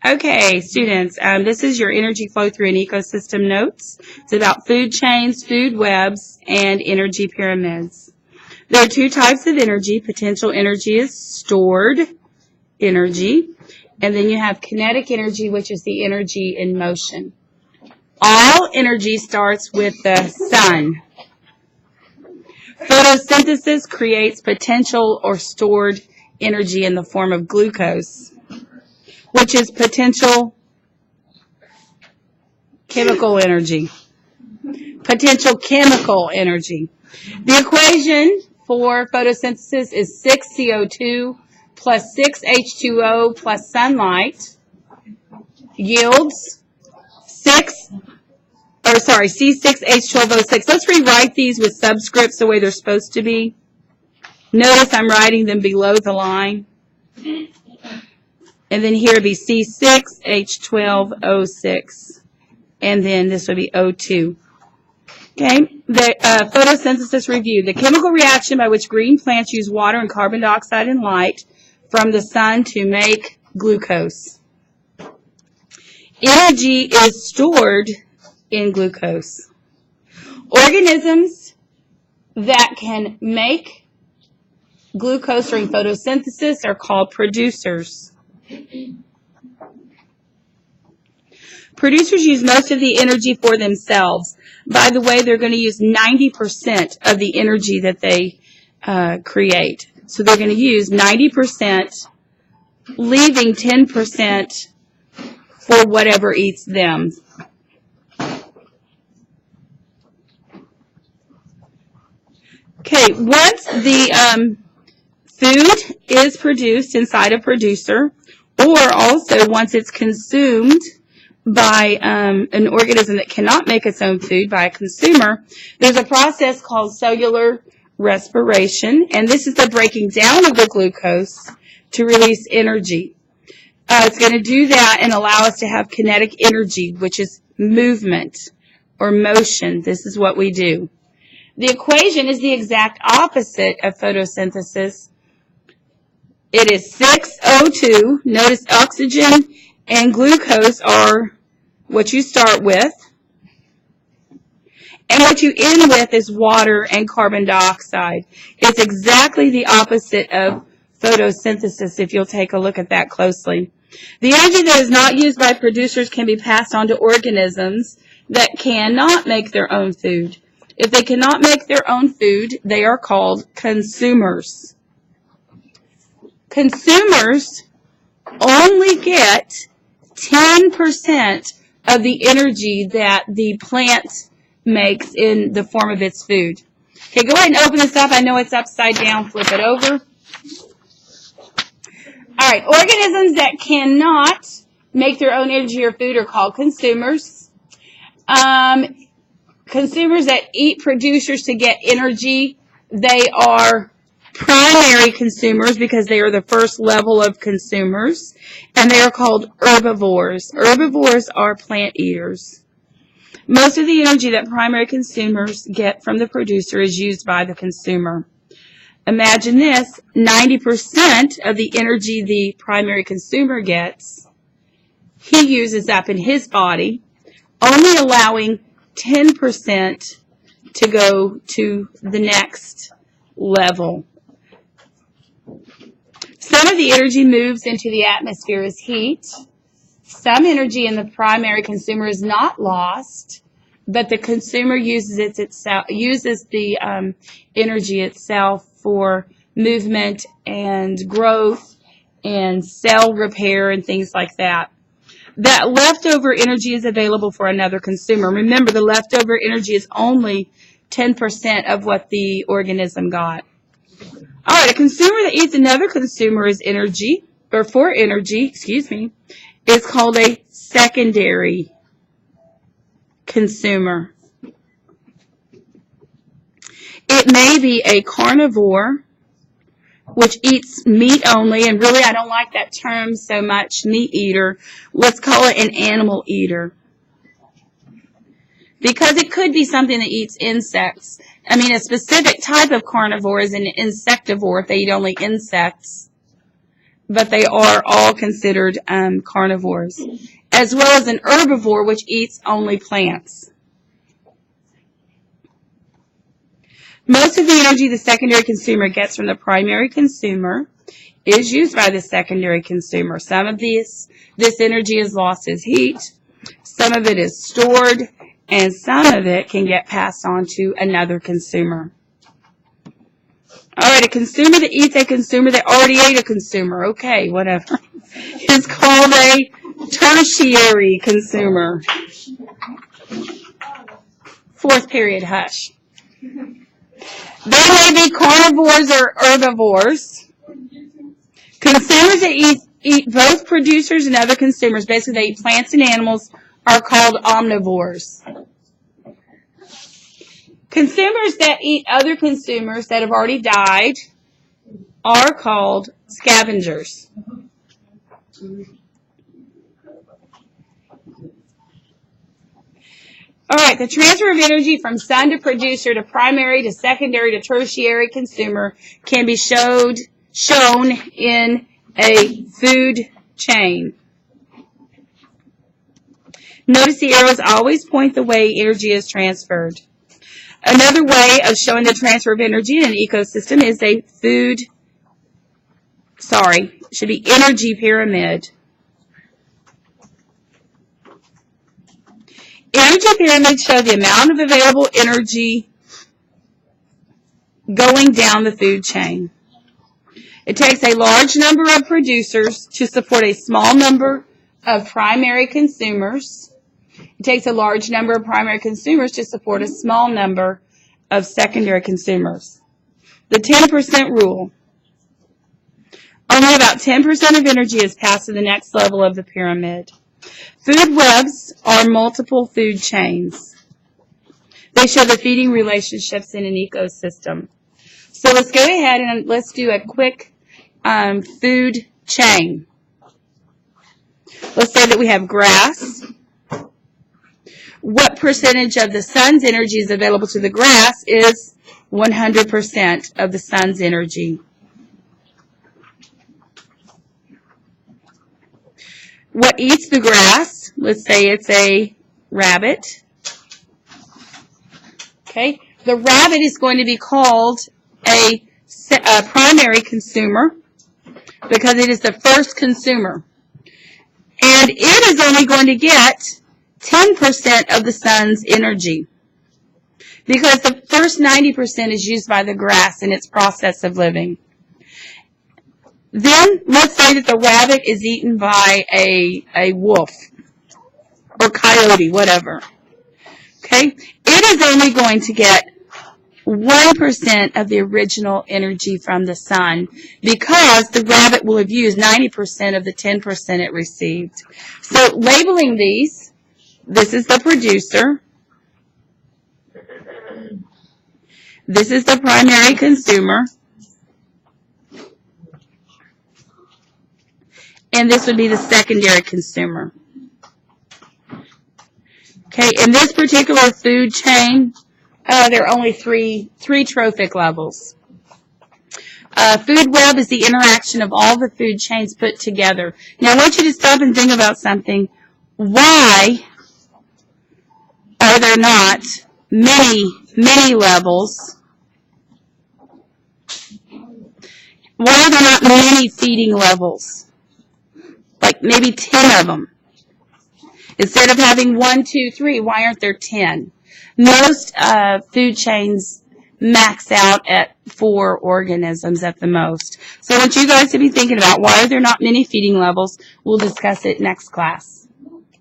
Okay, students, this is your energy flow through an ecosystem notes. It's about food chains, food webs, and energy pyramids. There are two types of energy. Potential energy is stored energy, and then you have kinetic energy, which is the energy in motion. All energy starts with the sun. Photosynthesis creates potential or stored energy in the form of glucose, which is potential chemical energy. Potential chemical energy. The equation for photosynthesis is 6CO2 plus 6H2O plus sunlight yields C6H12O6. Let's rewrite these with subscripts the way they're supposed to be. Notice I'm writing them below the line. And then here would be C6H12O6. And then this would be O2. Okay, the photosynthesis review. The chemical reaction by which green plants use water and carbon dioxide and light from the sun to make glucose. Energy is stored in glucose. Organisms that can make glucose during photosynthesis are called producers. Producers use most of the energy for themselves. By the way, they're going to use 90% of the energy that they create. So they're going to use 90%, leaving 10% for whatever eats them. Okay, once the food is produced inside a producer, or also once it's consumed by an organism that cannot make its own food, by a consumer, there's a process called cellular respiration, and this is the breaking down of the glucose to release energy. It's going to do that and allow us to have kinetic energy, which is movement or motion. This is what we do. The equation is the exact opposite of photosynthesis. It is 6O2. Notice oxygen and glucose are what you start with. And what you end with is water and carbon dioxide. It's exactly the opposite of photosynthesis if you'll take a look at that closely. The energy that is not used by producers can be passed on to organisms that cannot make their own food. If they cannot make their own food, they are called consumers. Consumers only get 10% of the energy that the plant makes in the form of its food. Okay, go ahead and open this up. I know it's upside down. Flip it over. All right, organisms that cannot make their own energy or food are called consumers. Consumers that eat producers to get energy, they are primary consumers because they are the first level of consumers, and they are called herbivores. Herbivores are plant eaters. Most of the energy that primary consumers get from the producer is used by the consumer. Imagine this, 90% of the energy the primary consumer gets, he uses up in his body, only allowing 10% to go to the next level. Some of the energy moves into the atmosphere as heat. Some energy in the primary consumer is not lost, but the consumer uses the energy itself for movement and growth and cell repair and things like that. That leftover energy is available for another consumer. Remember, the leftover energy is only 10% of what the organism got. All right, a consumer that eats another consumer is is called a secondary consumer. It may be a carnivore, which eats meat only, and really I don't like that term so much, meat eater. Let's call it an animal eater. Because it could be something that eats insects. I mean, a specific type of carnivore is an insectivore if they eat only insects. but they are all considered carnivores, as well as an herbivore, which eats only plants. Most of the energy the secondary consumer gets from the primary consumer is used by the secondary consumer. Some of this energy is lost as heat, some of it is stored, and some of it can get passed on to another consumer. All right, a consumer that eats a consumer that already ate a consumer, okay, whatever, is called a tertiary consumer. Fourth period, hush. They may be carnivores or herbivores. Consumers that eat both producers and other consumers, basically they eat plants and animals, are called omnivores. Consumers that eat other consumers that have already died are called scavengers. All right, the transfer of energy from sun to producer to primary to secondary to tertiary consumer can be shown in a food chain. Notice the arrows always point the way energy is transferred. Another way of showing the transfer of energy in an ecosystem is a energy pyramid. Energy pyramids show the amount of available energy going down the food chain. It takes a large number of producers to support a small number of primary consumers. It takes a large number of primary consumers to support a small number of secondary consumers. The 10% rule. Only about 10% of energy is passed to the next level of the pyramid. Food webs are multiple food chains. They show the feeding relationships in an ecosystem. So let's go ahead and let's do a quick food chain. Let's say that we have grass. What percentage of the sun's energy is available to the grass is 100% of the sun's energy. What eats the grass? Let's say it's a rabbit. Okay, the rabbit is going to be called a primary consumer because it is the first consumer. And it is only going to get 10% of the sun's energy because the first 90% is used by the grass in its process of living. Then let's say that the rabbit is eaten by a wolf or coyote, whatever. Okay? It is only going to get 1% of the original energy from the sun because the rabbit will have used 90% of the 10% it received. So labeling these, this is the producer. This is the primary consumer. And this would be the secondary consumer. Okay, in this particular food chain, there are only three trophic levels. Food web is the interaction of all the food chains put together. Now, I want you to stop and think about something. Why are there not many levels? Why are there not many feeding levels? Like maybe 10 of them. Instead of having 1, 2, 3, why aren't there 10? Most food chains max out at 4 organisms at the most. So I want you guys to be thinking about why are there not many feeding levels. We'll discuss it next class.